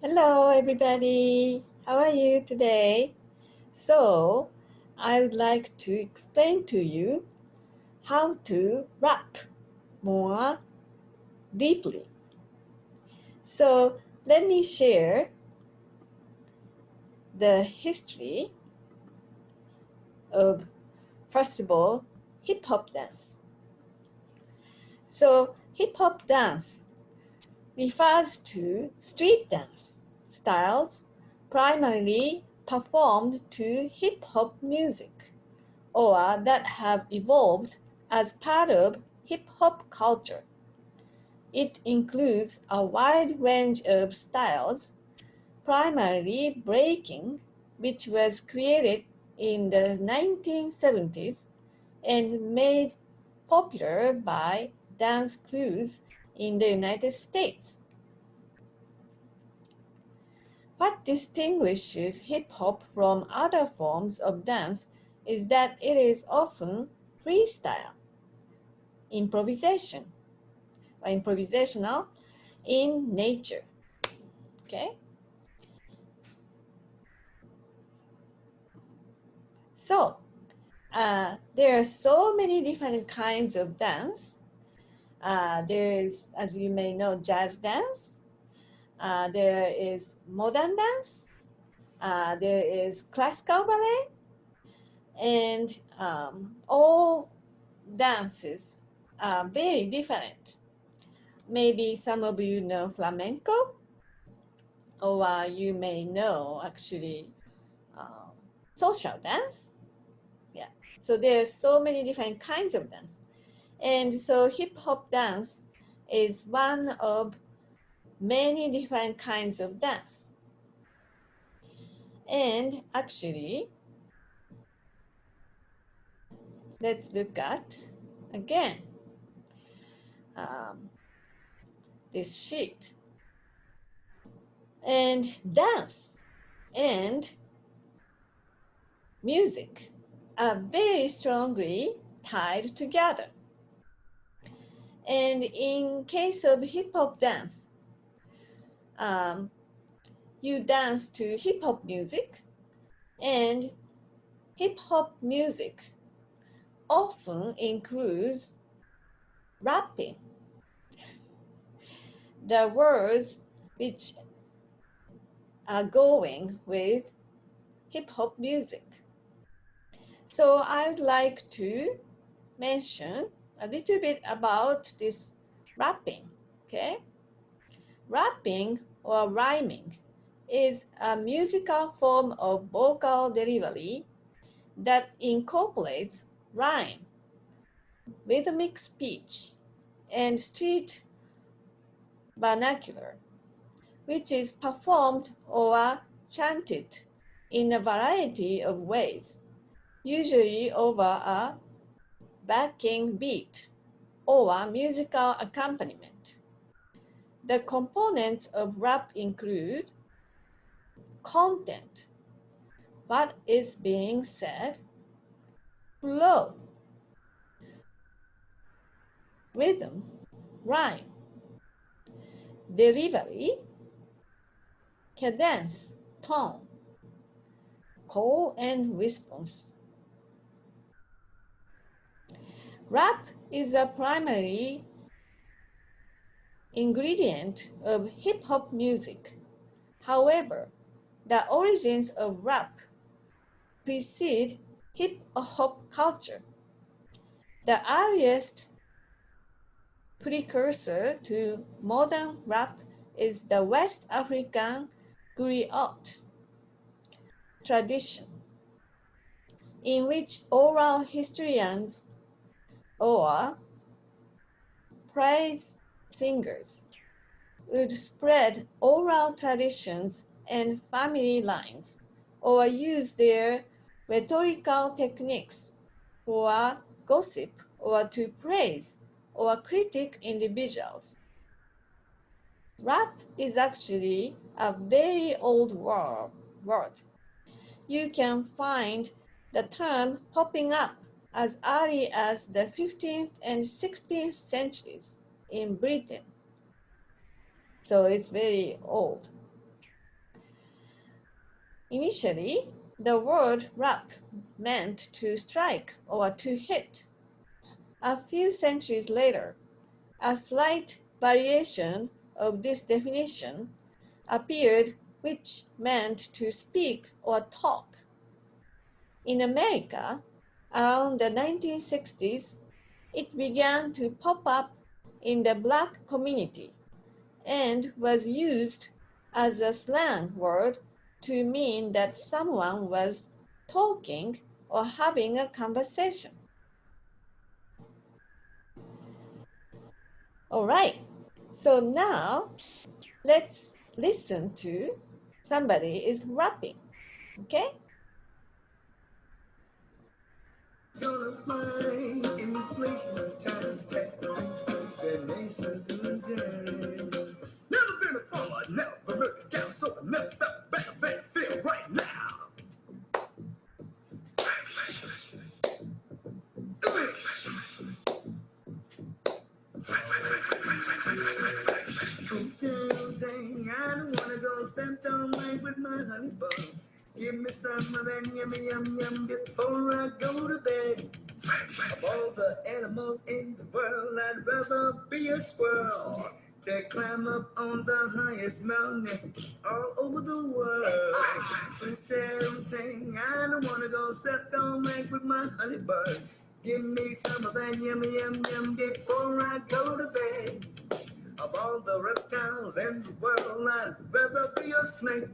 Hello, everybody. How are you today? So, I would like to explain to you how to rap more deeply. So, let me share the history of, first of all, hip hop dance. So, hip hop dance refers to street dance styles primarily performed to hip hop music, or that have evolved as part of hip-hop culture. It includes a wide range of styles, primarily breaking, which was created in the 1970s and made popular by dance crews in the United States. What distinguishes hip-hop from other forms of dance is that it is often freestyle, improvisational in nature. Okay? So, there are so many different kinds of dance. There is, as you may know, jazz dance. There is modern dance. There is classical ballet. And all dances are very different. Maybe some of you know flamenco, or you may know actually social dance. Yeah. So there's so many different kinds of dance. And so hip hop dance is one of many different kinds of dance. And actually, let's look at again this sheet. And dance and music are very strongly tied together. And in case of hip hop dance, you dance to hip hop music, and hip hop music often includes rapping. The words which are going with hip hop music. So I would like to mention a little bit about this rapping, okay? Rapping or rhyming is a musical form of vocal delivery that incorporates rhyme, rhythmic speech, and street vernacular, which is performed or chanted in a variety of ways, usually over a backing beat or musical accompaniment. The components of rap include content, what is being said, flow, rhythm, rhyme, delivery, cadence, tone, call and response. Rap is a primary ingredient of hip-hop music. However, the origins of rap precede hip-hop culture. The earliest precursor to modern rap is the West African griot tradition, in which oral historians or praise singers would spread oral traditions and family lines, or use their rhetorical techniques for gossip or to praise or critique individuals. Rap is actually a very old word. You can find the term popping up as early as the 15th and 16th centuries in Britain. So it's very old. Initially, the word rap meant to strike or to hit. A few centuries later, a slight variation of this definition appeared, which meant to speak or talk. In America, around the 1960s, it began to pop up in the Black community and was used as a slang word to mean that someone was talking or having a conversation. All right, so now let's listen to somebody is rapping, okay? Gonna find inflation times taxes the nation's doing. Never been a farmer, never worked down, so I never felt better than I feel right now. Dang, I don't wanna go spend all night with my honey bun. Give me some of that yummy yum yum before I go to bed. Of all the animals in the world, I'd rather be a squirrel to climb up on the highest mountain all over the world. Dang, I don't wanna go spend all night with my honey bun. Give me some of that yummy yum yum before I go to bed. Of all the reptiles in the world, I'd rather be a snake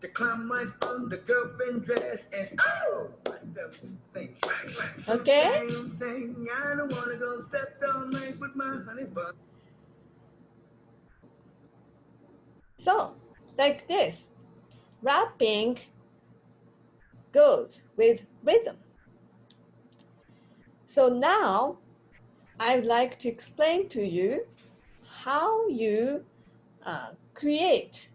to climb right on the girlfriend dress and oh, what's the thing? Okay. I don't wanna go step all night with my honey bun. So, like this, rapping goes with rhythm. So now I'd like to explain to you how you create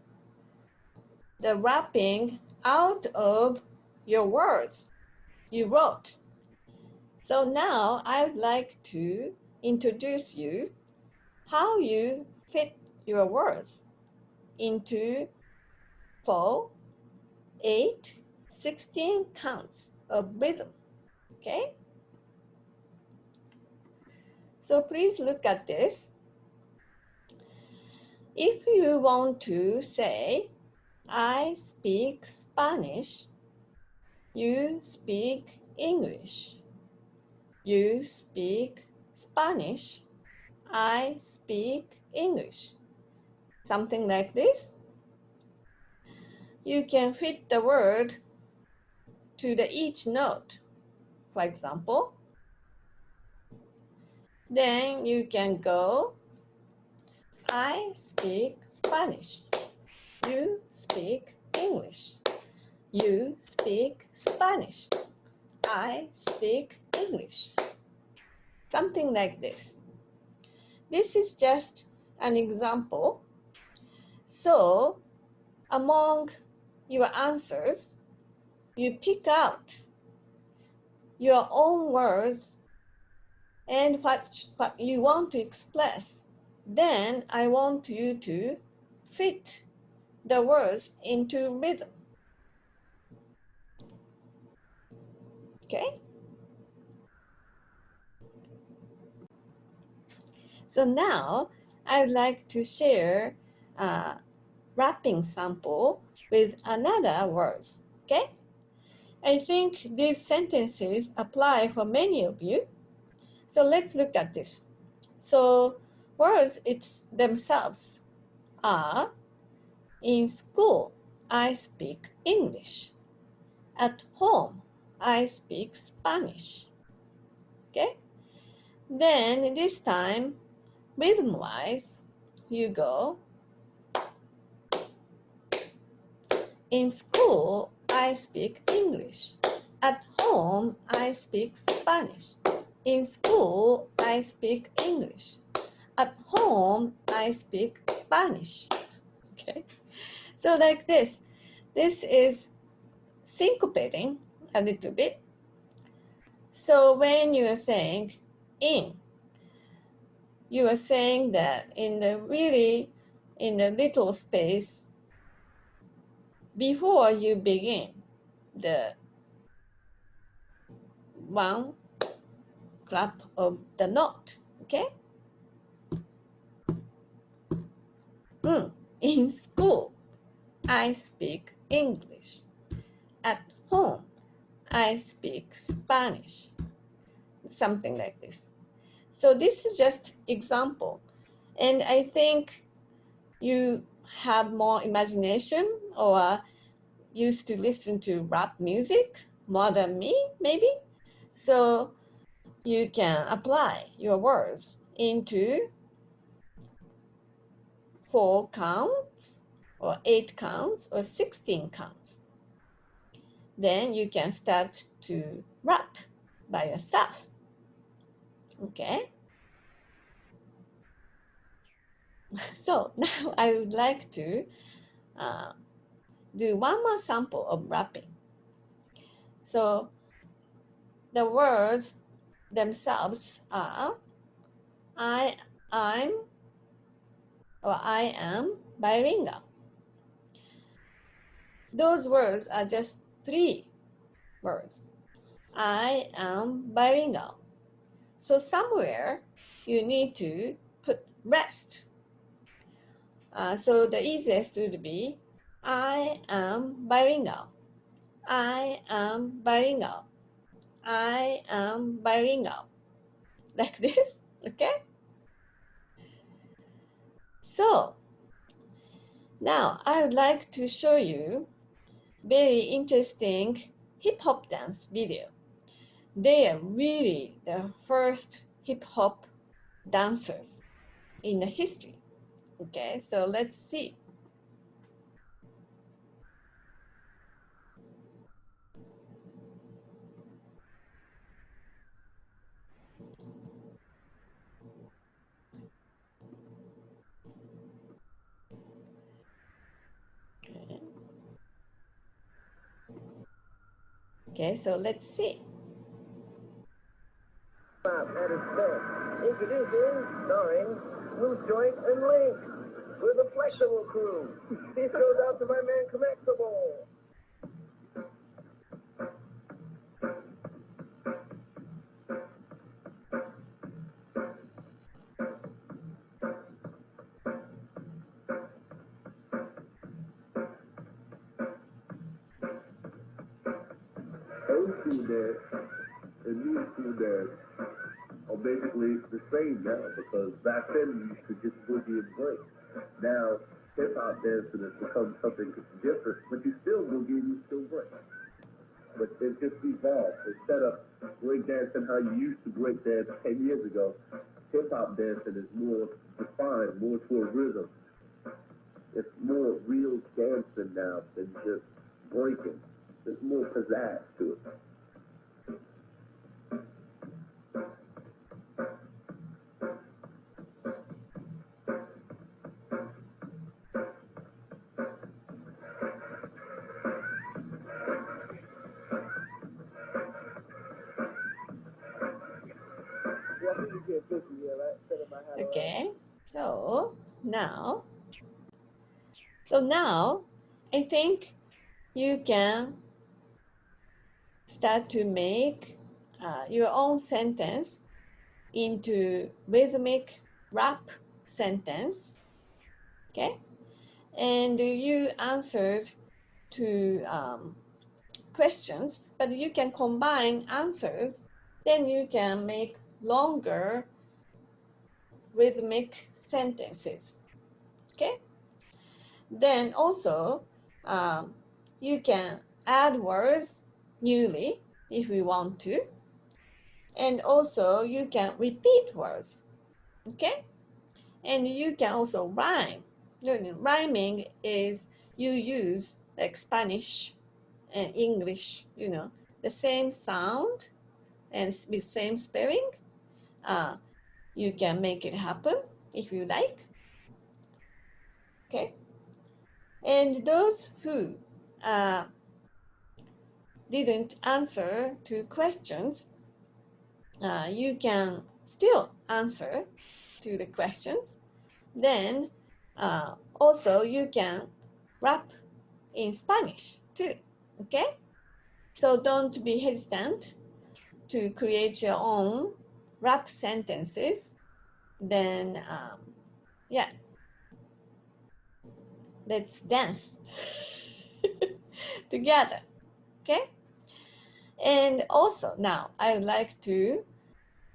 the rapping out of your words you wrote. So now I'd like to introduce you how you fit your words into 4, 8, 16 counts of rhythm, okay? So please look at this. If you want to say, I speak Spanish, you speak English. You speak Spanish, I speak English. Something like this. You can fit the word to the each note. For example, then you can go, I speak Spanish. You speak English. You speak Spanish. I speak English. Something like this. This is just an example. So, among your answers, you pick out your own words and what you want to express. Then I want you to fit the words into rhythm. Okay? So now I'd like to share a rapping sample with another words. Okay? I think these sentences apply for many of you. So let's look at this. So words themselves are, in school, I speak English. At home, I speak Spanish. Okay? Then this time, rhythm-wise, you go, in school, I speak English. At home, I speak Spanish. In school, I speak English. At home, I speak Spanish. Okay? So like this. This is syncopating a little bit. So when you are saying in, you are saying that in the little space before you begin the one clap of the note, okay? In school, I speak English. At home, I speak Spanish. Something like this. So this is just example. And I think you have more imagination or used to listen to rap music more than me, maybe. So you can apply your words into 4 counts or 8 counts or 16 counts. Then you can start to rap by yourself. Okay? So now I would like to do one more sample of rapping. So the words themselves are I'm or I am bilingual. Those words are just 3 words. I am bilingual. So somewhere you need to put rest. So the easiest would be I am bilingual. I am bilingual. I am bilingual. Like this, okay? So now I would like to show you very interesting hip hop dance video. They are really the first hip hop dancers in the history. Okay, so let's see. Okay, so let's see. At its best. Introducing, starring Loose Joint and Link, with a flexible crew. This goes out to my man Comexable. Old school dance and new school dance are basically the same now, because back then you used to just boogie and break. Now hip hop dancing has become something different, but you still boogie and you still break. But it just evolved. Instead of break dancing how you used to break dance 10 years ago, hip hop dancing is more defined, more to a rhythm. It's more real dancing now than just breaking. There's more pizzazz to it. Okay, so now I think you can start to make your own sentence into rhythmic rap sentence, okay? And you answered to questions, but you can combine answers, then you can make longer rhythmic sentences, okay? Then also, you can add words newly if you want to. And also you can repeat words, okay? And you can also rhyme. Rhyming is you use like Spanish and English, the same sound and with same spelling. You can make it happen if you like, okay? And those who didn't answer to questions, you can still answer to the questions. Then also you can rap in Spanish too, okay? So don't be hesitant to create your own rap sentences. Then, yeah, let's dance together, okay? And also now I would like to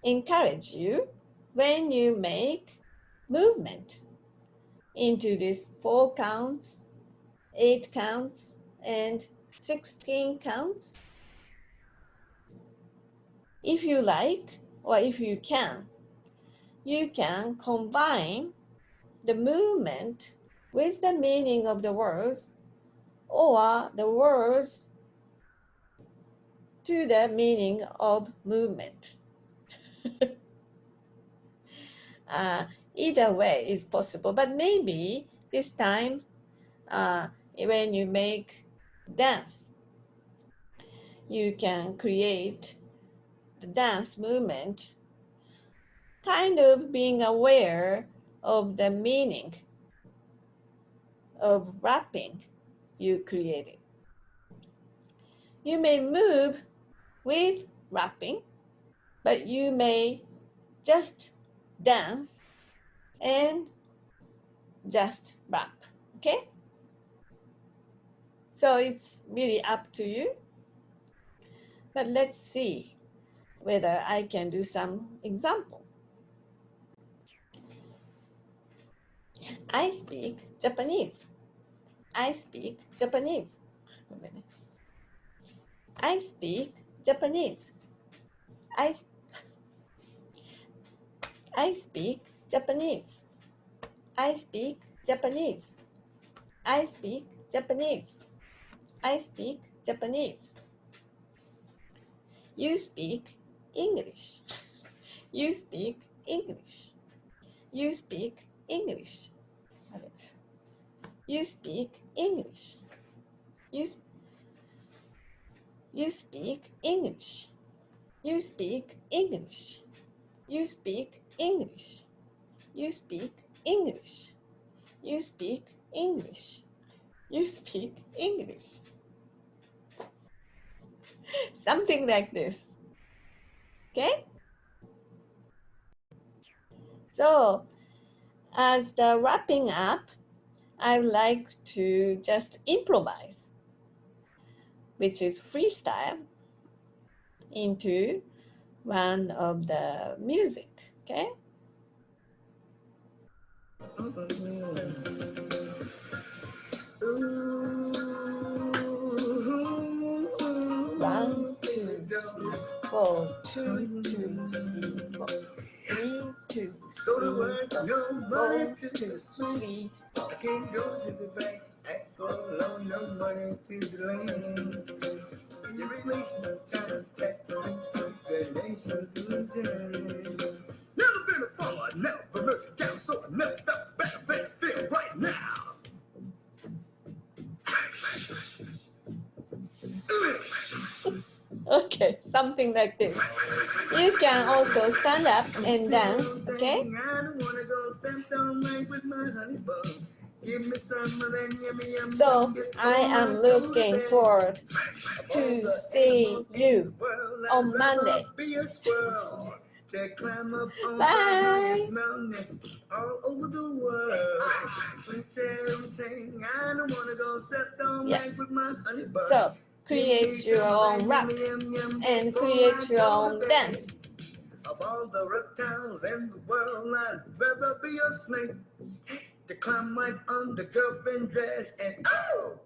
encourage you when you make movement into these 4 counts, 8 counts, and 16 counts. If you like, or if you can combine the movement with the meaning of the words, or the words to the meaning of movement. Either way is possible, but maybe this time when you make dance, you can create the dance movement kind of being aware of the meaning of rapping you created. You may move with rapping, but you may just dance and just rap, okay? So it's really up to you. But let's see whether I can do some example. I speak Japanese. I speak Japanese. I speak Japanese. I speak Japanese. I speak Japanese. I speak Japanese. I speak Japanese. You speak English. You speak English. You speak English. You speak English. You speak English. You speak English. You speak English. You speak English. You speak English. You speak English. Something like this. Okay? So, as the wrapping up, I would like to just improvise, which is freestyle, into one of the music. Okay? 1, 2, 3, 4, 2, 2, 3, 4, 3, 2, 3, 4, 2, 3. I can't go to the bank, ask for a loan, no money to the land. Your relation, time, taxes, donations to the town. Never been a follower, never moved down, so I never felt better than I feel right now. Okay, something like this. You can also stand up and dance, okay? So I am looking forward to see you on Monday. Bye. Yeah. So create your own rap and create your own dance. Of all the reptiles in the world, I'd rather be a snake to climb right on the girlfriend dress and oh!